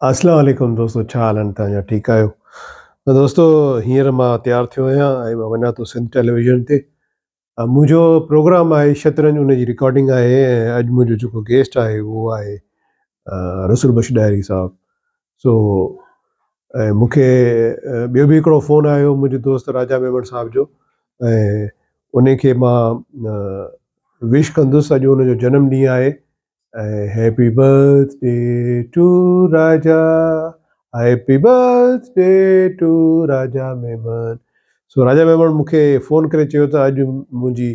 अस्सलाम वालेकुम दोस्तों, छा हाल आहिनि तव्हांजा? ठीकु आहियो? त दोस्तों, हींअर मां तयारु थियो आहियां ऐं मां वञा थो सिंध टेलीविज़न ते। मुंहिंजो प्रोग्राम आहे शतरंज, उनजी रिकॉर्डिंग आहे ऐं अॼु मुंहिंजो जेको गेस्ट आहे उहो आहे रसूल बख्श डायरी साहब। सो ऐं मूंखे ॿियो बि हिकिड़ो फ़ोन आयो मुंहिंजे दोस्त राजा मेमण साहब जो, ऐं उनखे मां विश कंदुसि। अॼु उनजो जनमु ॾींहुं आहे ऐं हैप्पी बर्थडे टू राजा, हैप्पी बर्थडे टू राजा मेमन। सो राजा मेमन मूंखे फ़ोन करे चयो त अॼु मुंहिंजी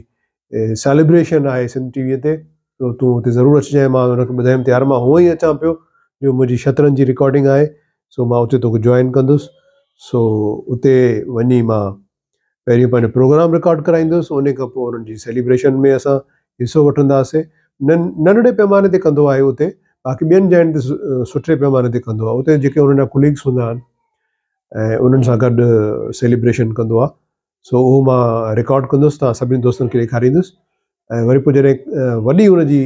सेलिब्रेशन आहे सिंध टीवीअ ते, तो तूं हुते ज़रूरु अचिजांइ। मां हुनखे ॿुधायुमि तयारु, मां हूअं ई अचां पियो जो मुंहिंजी शतरंज जी रिकॉर्डिंग आहे। सो मां उते तोखे जॉइन कंदुसि। सो उते वञी मां पहिरियों पंहिंजो प्रोग्राम रिकॉर्ड कराईंदुसि, उन खां पोइ उन्हनि जी सेलिब्रेशन में असां हिसो वठंदासीं। नंढड़े पैमाने ते कंदो आहे उते, बाक़ी ॿियनि जॻहियुनि ते सुठे पैमाने ते कंदो आहे। उते जेके उन्हनि जा कुलीग्स हूंदा आहिनि ऐं उन्हनि सां गॾु सेलिब्रेशन कंदो आहे। सो उहो मां रिकॉर्ड कंदुसि, तव्हां सभिनी दोस्तनि खे ॾेखारींदुसि। ऐं वरी पोइ जॾहिं वॾी हुनजी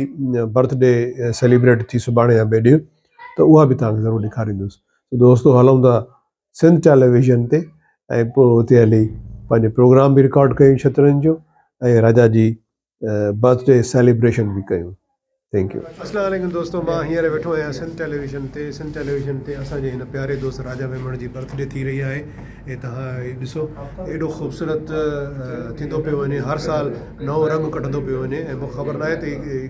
बर्थडे सेलिब्रेट थी सुभाणे या ॿिए ॾींहुं, त उहा बि तव्हांखे ज़रूरु ॾेखारींदुसि। दोस्तो, हलूं था सिंध टेलीविज़न ते ऐं पोइ हुते हली पंहिंजो प्रोग्राम बि रिकॉर्ड कयूं शतरंज जो ऐं राजा जी बर्थडे सेलिब्रेशन बि कयूं। Thank U. अस्सलाम वालेकुम दोस्तों, मां हींअर वेठो आहियां सिंध टेलीविज़न ते। सिंध टेलीविज़न ते असांजे हिन प्यारे दोस्त राजा मेमण जी बर्थडे थी रही आहे ऐं तव्हां ॾिसो एॾो ख़ूबसूरत थींदो पियो वञे। हर साल नओं रंग कढंदो पियो वञे ऐं मूंखे ख़बर न आहे त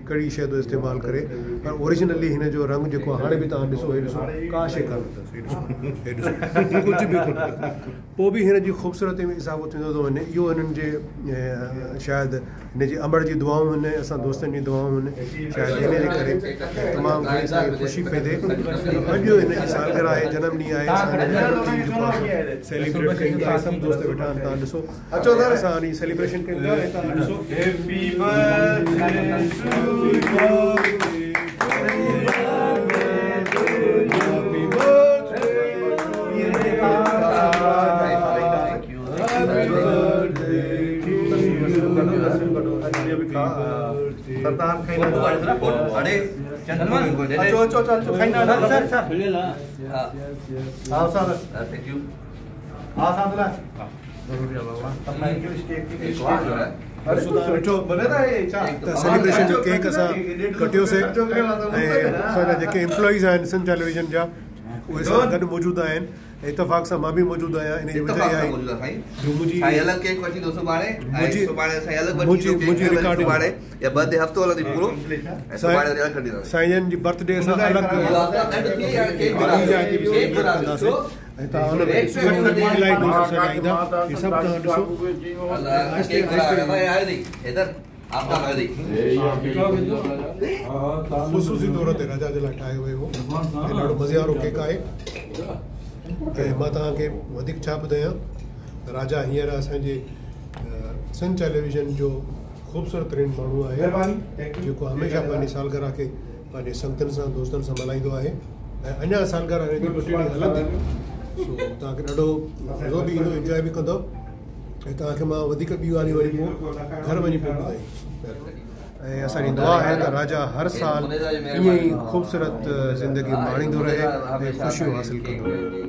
कहिड़ी शइ थो इस्तेमालु करे, पर ओरिजिनली हिन जो रंग जेको हाणे बि तव्हां ॾिसो, हे ॾिसो का शइ कान अथसि, हे ॾिसो कुझु बि कोन्हे। पोइ बि हिन जी ख़ूबसूरती में इज़ाफ़ो थींदो थो वञे। इहो हिननि जे शायदि हिन जी अमड़ जी दुआऊं आहिनि, असां दोस्तनि जी दुआऊं आहिनि, शायदि इन जे करे तमामु घणी सारी ख़ुशी पई थिए। अॼु हिन जी सालगिरह आहे, जनम ॾींहुं आहे, सेलिब्रेट कयूं था। सभु दोस्त वेठा आहिनि, तव्हां ॾिसो। अचो त असां हाणे सेलिब्रेशन कयूं था। तव्हां ॾिसो सेलिब्रेशन जो केक असां कटियोसीं ऐं असांजा जेके एम्प्लॉइज़ आहिनि सिंध टेलीविज़न जा उहे सां गॾु मौजूदु आहिनि। इतफाक़ सां मां बि मौजूदु आहियां। इन जी वजह आहे मुंहिंजी रिकॉर्डिंग साईं जी बर्थडे असां अलॻि कंदासीं ऐं तव्हां हुन में इलाही दोस्त सां ईंदा। हे सभु तव्हां ॾिसो ख़ुशूसी तौर ते राजा जे लाइ ठाहियो वियो हो ऐं ॾाढो मज़े वारो केक आहे। ऐं मां तव्हांखे वधीक छा ॿुधायां, राजा हींअर असांजे सिंध टेलीविज़न जो ख़ूबसूरत तरीन माण्हू आहे जेको हमेशह पंहिंजी सालगिरह खे पंहिंजे संगतनि सां दोस्तनि सां मल्हाईंदो आहे ऐं अञा सालगिरह हिन जी ॿ टे ॾींहं हलंदी। सो तव्हांखे ॾाढो मज़ो बि ईंदो, इंजॉय बि कंदो ऐं तव्हांखे मां वधीक ॿी वारी वरी पोइ घर वञी पोइ ॿुधाई। ऐं असांजी दुआ आहे त राजा हर साल ईअं ई ख़ूबसूरत ज़िंदगी माणींदो रहे ऐं ख़ुशियूं हासिलु कंदो रहे।